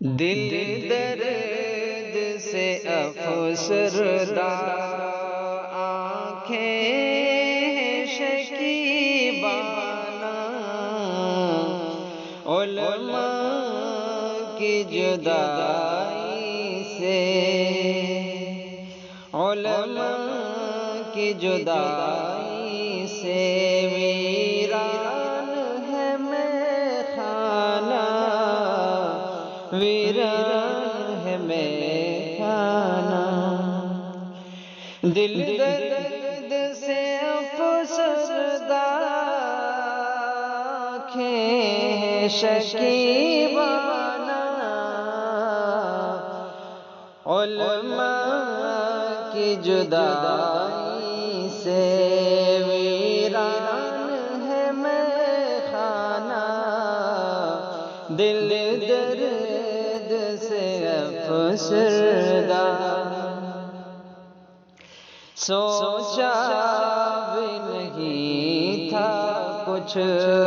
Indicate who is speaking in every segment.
Speaker 1: دل درد سے افسردہ، آنکھیں شکیبانہ، علماء کی جدائی سے، علماء کی جدائی سے ویران ہے میں خانہ، ویران ہے میں خانہ۔ دل درد سے افسردہ، آنکھیں شکیبانہ، علماء کی جدائی سے ویران ہے میں خانہ۔ دل درد سے افسردہ، سوچا بھی نہیں تھا کچھ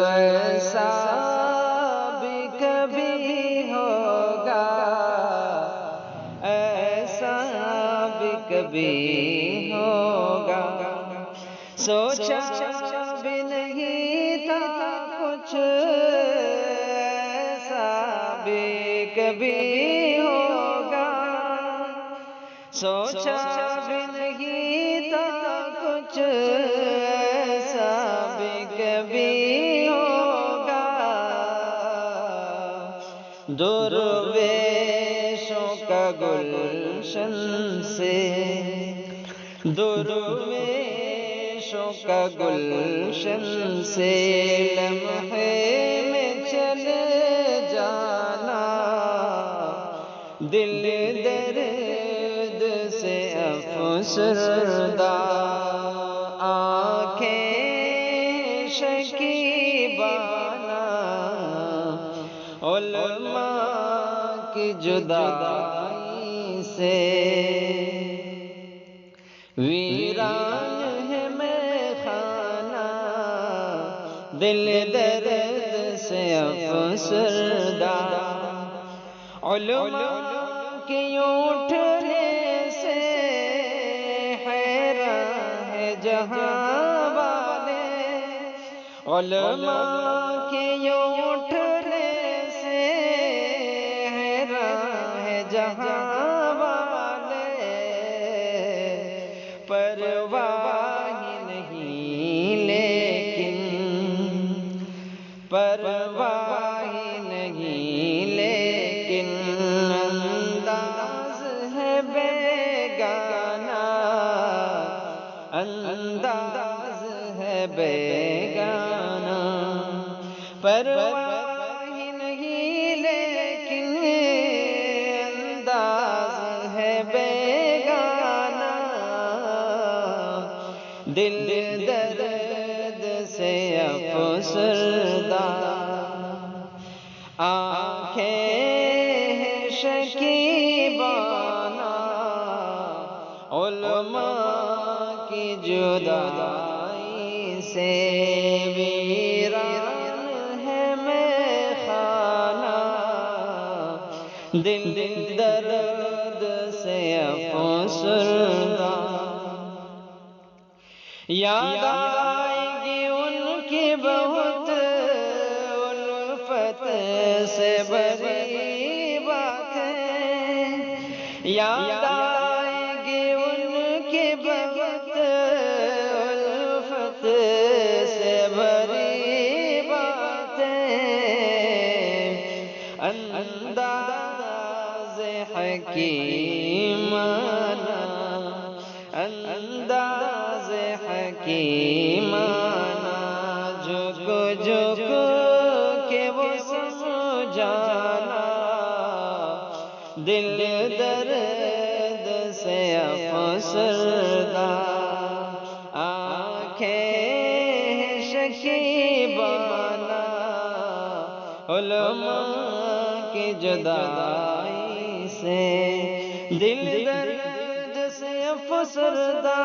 Speaker 1: ایسا بھی کبھی ہوگا، ایسا بھی کبھی ہوگا۔ سوچا بھی نہیں تھا کچھ ایسا بھی کبھی ہوگا، سوچا بھی نہیں تھا کچھ ایسا بھی کبھی ہوگا۔ درویشوں کا گلشن سے، درویشوں کا گلشن سے لمحے میں چلے جانا، دل درد سے افسردہ، آنکھیں شکیبانہ، علماء کی جدائی سے ویران ہے میں خانہ۔ دل درد سے افسردہ، علماء کے اٹھنے سے حیران ہے جہاں والے، علماء کے اٹھنے سے حیران ہے جہاں والے، پرواہ نہیں لیکن، پرواہ نہیں لیکن انداز ہے بیگانہ، انداز ہے بیگانہ۔ پرواہ نہیں لیکن انداز ہے بیگانہ، دل درد سے افسردہ، آنکھیں شکیبانہ، علماء کی جدائی سے ویران ہے میں خانہ۔ دل درد سے افسردہ، یاد آئے گی ان کی بہت الفت سے بھری باتیں، یاد آئے گی ان کی بہت الفت سے بھری باتیں، انداز حکیمانہ، انداز حکیمانہ، جھک جھک کے وہ سمجھانا، دل درد سے افسردہ، آنکھیں شکیبانہ، علماء کی جدائی سے دل درد سے افسردہ،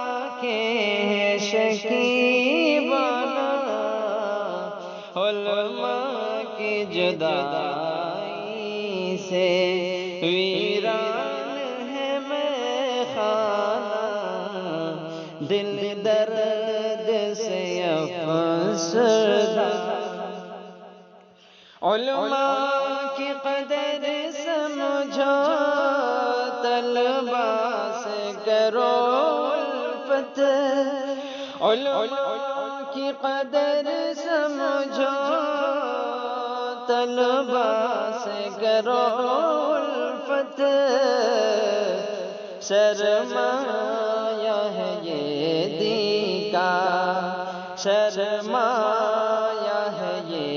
Speaker 1: آنکھیں شکیبانہ، علماء کی جدائی سے ویران ہے میں خانہ، دل درد سے افسردہ۔ علماء کی قدر سمجھو، طلبا سے کرو الفت۔ علماء کی قدر سمجھو، طلبا سے کرو الفت۔ سرمایہ ہے یہ دین کا، سرمایہ ہے یہ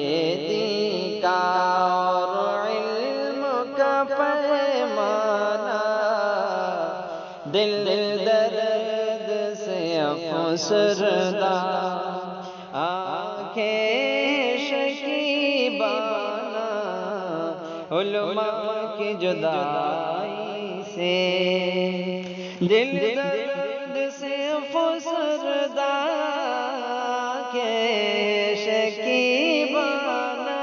Speaker 1: دین کا، اور علم کا پیمانہ، دل درد سے افسردہ، آنکھیں شکیبانہ، علماء کی جدائی سے، دل درد سے افسردہ، آنکھیں شکیبانہ،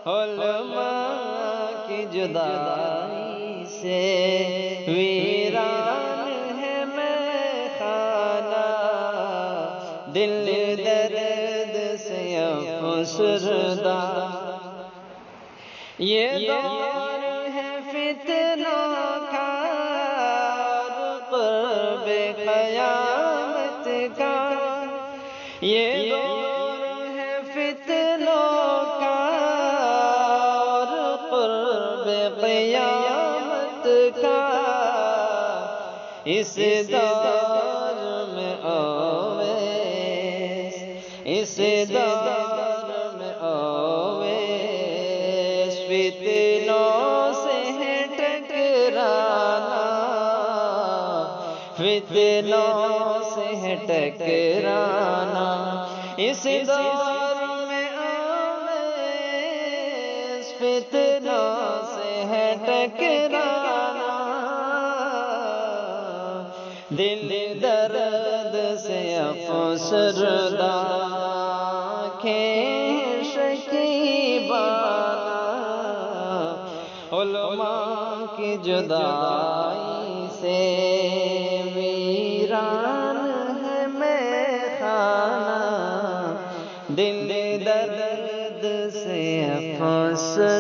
Speaker 1: علماء کی جدائی سے ویران ہے میں خانہ، دل درد سے افسردہ۔ یہ دور ہے فتنوں کا، قرب قیامت کا، یہ دور ہے فتنوں کا، اور قرب قیامت کا۔ اس دور میں اویس، اس دور میں اویس، فتنوں سے ہے ٹکرانا، فتنوں سے ہے ٹکرانا۔ اس دور میں اویس، فتنوں سے ہے ٹکرانا، دل درد سے افسردہ، آنکھیں شکیبانہ، علماء کی جدائی سے ویران ہے میں خانہ، دل درد سے افسردہ۔